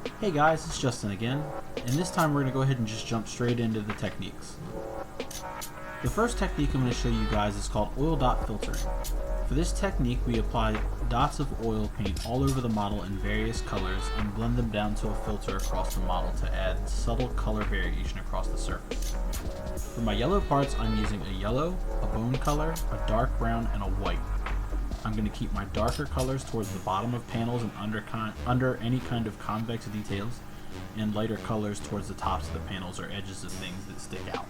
Hey guys, it's Justin again, and this time we're going to go ahead and just jump straight into the techniques. The first technique I'm going to show you guys is called oil dot filtering. For this technique, we apply dots of oil paint all over the model in various colors and blend them down to a filter across the model to add subtle color variation across the surface. For my yellow parts, I'm using a yellow, a bone color, a dark brown, and a white. I'm going to keep my darker colors towards the bottom of panels and under any kind of convex details, and lighter colors towards the tops of the panels or edges of things that stick out.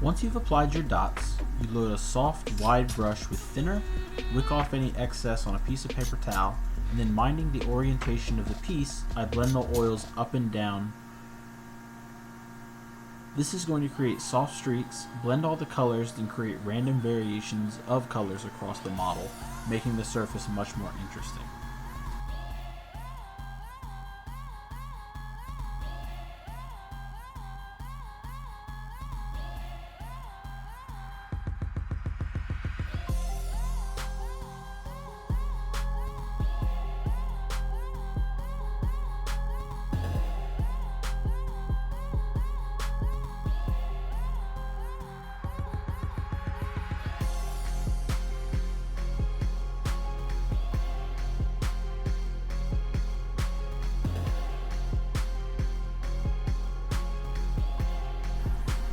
Once you've applied your dots, you load a soft, wide brush with thinner, wick off any excess on a piece of paper towel, and then minding the orientation of the piece, I blend the oils up and down. This is going to create soft streaks, blend all the colors, and create random variations of colors across the model, making the surface much more interesting.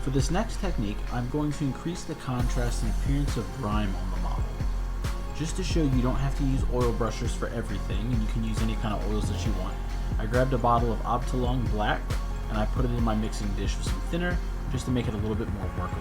For this next technique, I'm going to increase the contrast and appearance of grime on the model. Just to show you don't have to use oil brushes for everything, and you can use any kind of oils that you want, I grabbed a bottle of Obtolong Black and I put it in my mixing dish with some thinner just to make it a little bit more workable.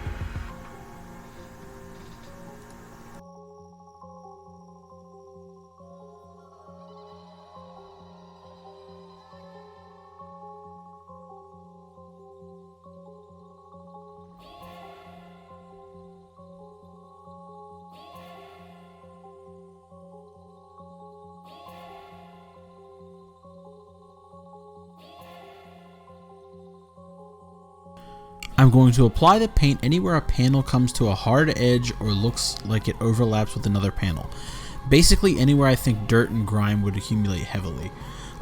I'm going to apply the paint anywhere a panel comes to a hard edge or looks like it overlaps with another panel. Basically anywhere I think dirt and grime would accumulate heavily.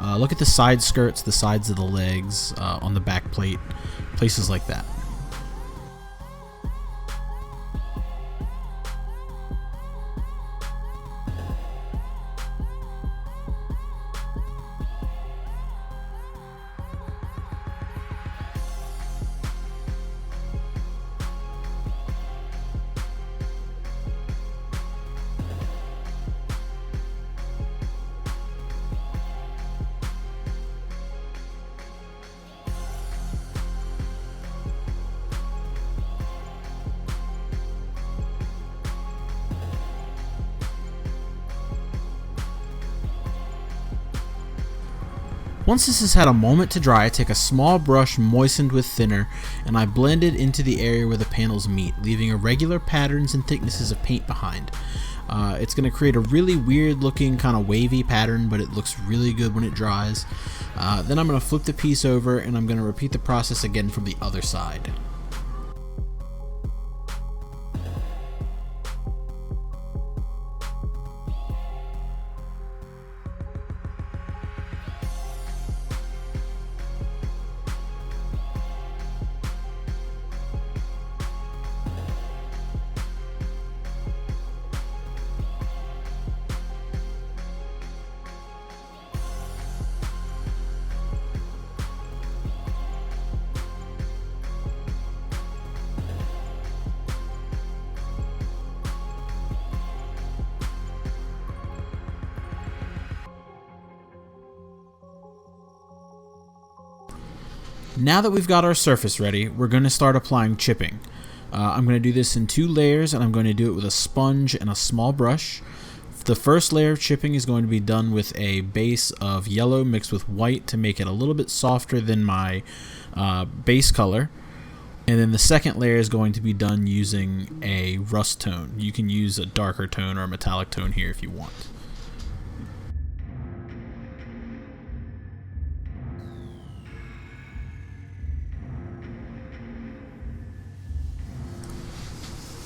Look at the side skirts, the sides of the legs, on the back plate, places like that. Once this has had a moment to dry, I take a small brush moistened with thinner and I blend it into the area where the panels meet, leaving irregular patterns and thicknesses of paint behind. It's going to create a really weird looking kind of wavy pattern, but it looks really good when it dries. Then I'm going to flip the piece over and I'm going to repeat the process again from the other side. Now that we've got our surface ready, we're going to start applying chipping. I'm going to do this in 2 layers, and I'm going to do it with a sponge and a small brush. The first layer of chipping is going to be done with a base of yellow mixed with white to make it a little bit softer than my base color. And then the second layer is going to be done using a rust tone. You can use a darker tone or a metallic tone here if you want.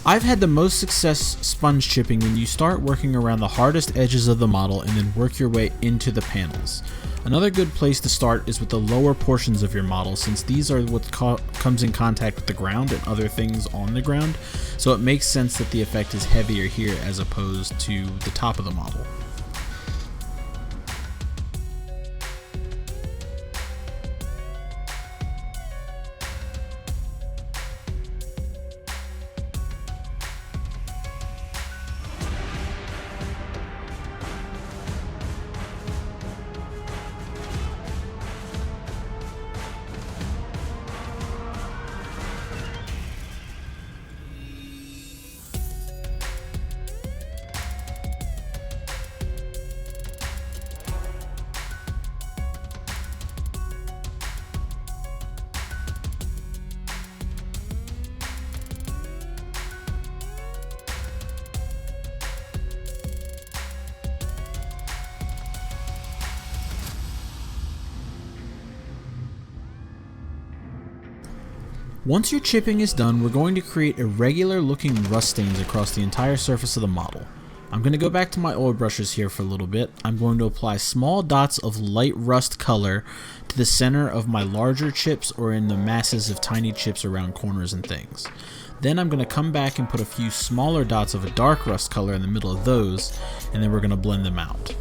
I've had the most success sponge chipping when you start working around the hardest edges of the model and then work your way into the panels. Another good place to start is with the lower portions of your model, since these are what comes in contact with the ground and other things on the ground, so it makes sense that the effect is heavier here as opposed to the top of the model. Once your chipping is done, we're going to create irregular looking rust stains across the entire surface of the model. I'm going to go back to my oil brushes here for a little bit. I'm going to apply small dots of light rust color to the center of my larger chips or in the masses of tiny chips around corners and things. Then I'm going to come back and put a few smaller dots of a dark rust color in the middle of those, and then we're going to blend them out.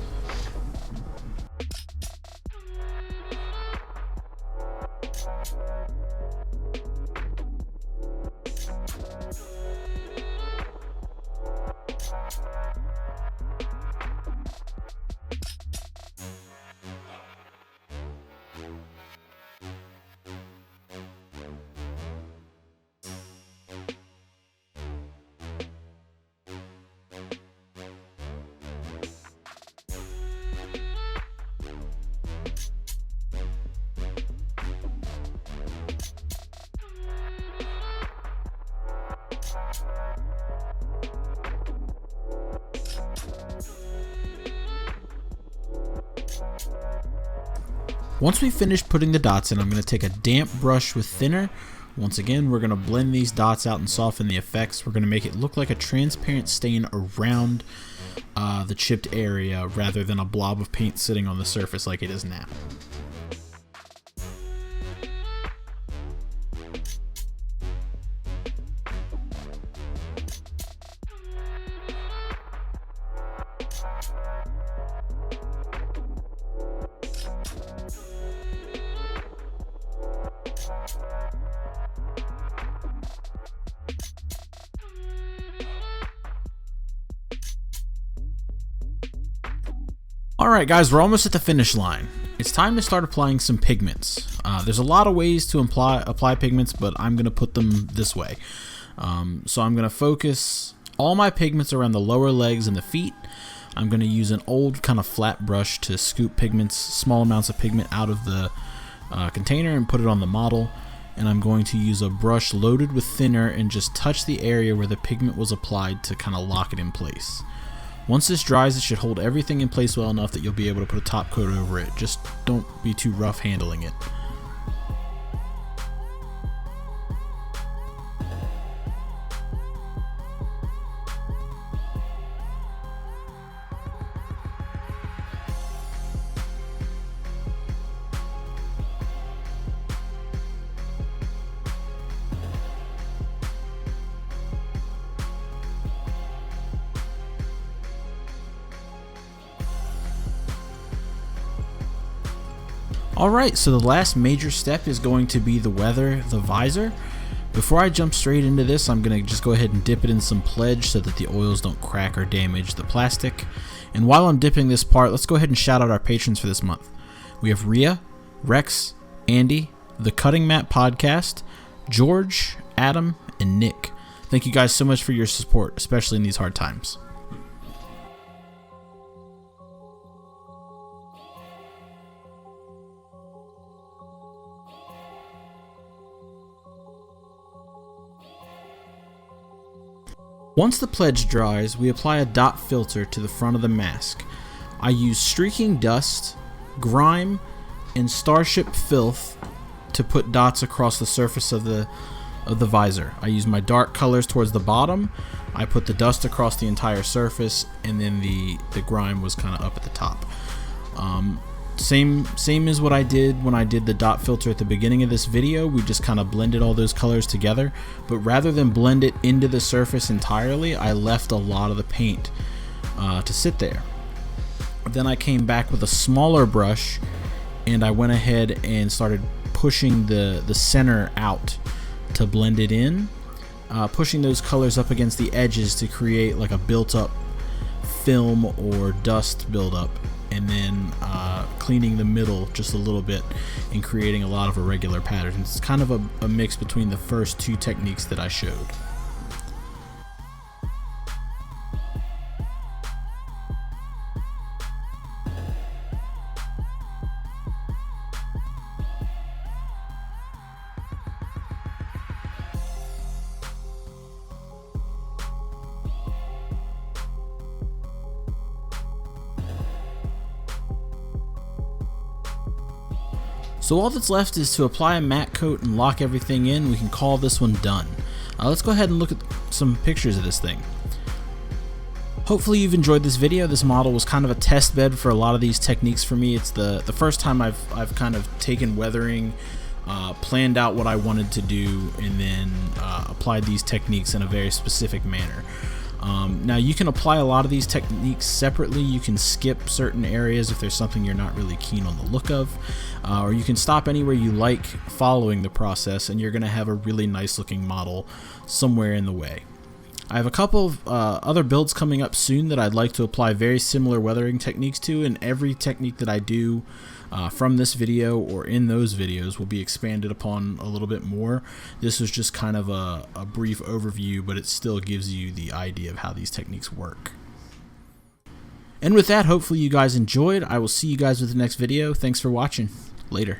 Once we finish putting the dots in, I'm going to take a damp brush with thinner. Once again, we're going to blend these dots out and soften the effects. We're going to make it look like a transparent stain around the chipped area rather than a blob of paint sitting on the surface like it is now. Alright guys, we're almost at the finish line. It's time to start applying some pigments. There's a lot of ways to apply pigments, but I'm going to put them this way. So I'm going to focus all my pigments around the lower legs and the feet. I'm going to use an old kind of flat brush to scoop pigments, small amounts of pigment out of the container and put it on the model. And I'm going to use a brush loaded with thinner and just touch the area where the pigment was applied to kind of lock it in place. Once this dries, it should hold everything in place well enough that you'll be able to put a top coat over it. Just don't be too rough handling it. Alright, so the last major step is going to be the visor. Before I jump straight into this, I'm going to just go ahead and dip it in some pledge so that the oils don't crack or damage the plastic. And while I'm dipping this part, let's go ahead and shout out our patrons for this month. We have Rhea, Rex, Andy, the Cutting Mat Podcast, George, Adam, and Nick. Thank you guys so much for your support, especially in these hard times. Once the pledge dries, we apply a dot filter to the front of the mask. I use streaking dust, grime, and starship filth to put dots across the surface of the visor. I use my dark colors towards the bottom. I put the dust across the entire surface, and then the grime was kind of up at the top. Same as what I did when I did the dot filter at the beginning of this video. We just kind of blended all those colors together, but rather than blend it into the surface entirely, I left a lot of the paint to sit there. Then I came back with a smaller brush and I went ahead and started pushing the center out to blend it in, pushing those colors up against the edges to create like a built-up film or dust buildup, and then cleaning the middle just a little bit and creating a lot of irregular patterns. It's kind of a mix between the first two techniques that I showed. So all that's left is to apply a matte coat and lock everything in. We can call this one done. Let's go ahead and look at some pictures of this thing. Hopefully you've enjoyed this video. This model was kind of a test bed for a lot of these techniques for me. It's the first time I've kind of taken weathering, planned out what I wanted to do, and then applied these techniques in a very specific manner. Now you can apply a lot of these techniques separately. You can skip certain areas if there's something you're not really keen on the look of, or you can stop anywhere you like following the process, and you're going to have a really nice looking model somewhere in the way. I have a couple of other builds coming up soon that I'd like to apply very similar weathering techniques to, and every technique that I do from this video or in those videos will be expanded upon a little bit more. This was just kind of a brief overview, but it still gives you the idea of how these techniques work. And with that, hopefully you guys enjoyed. I will see you guys with the next video. Thanks for watching. Later.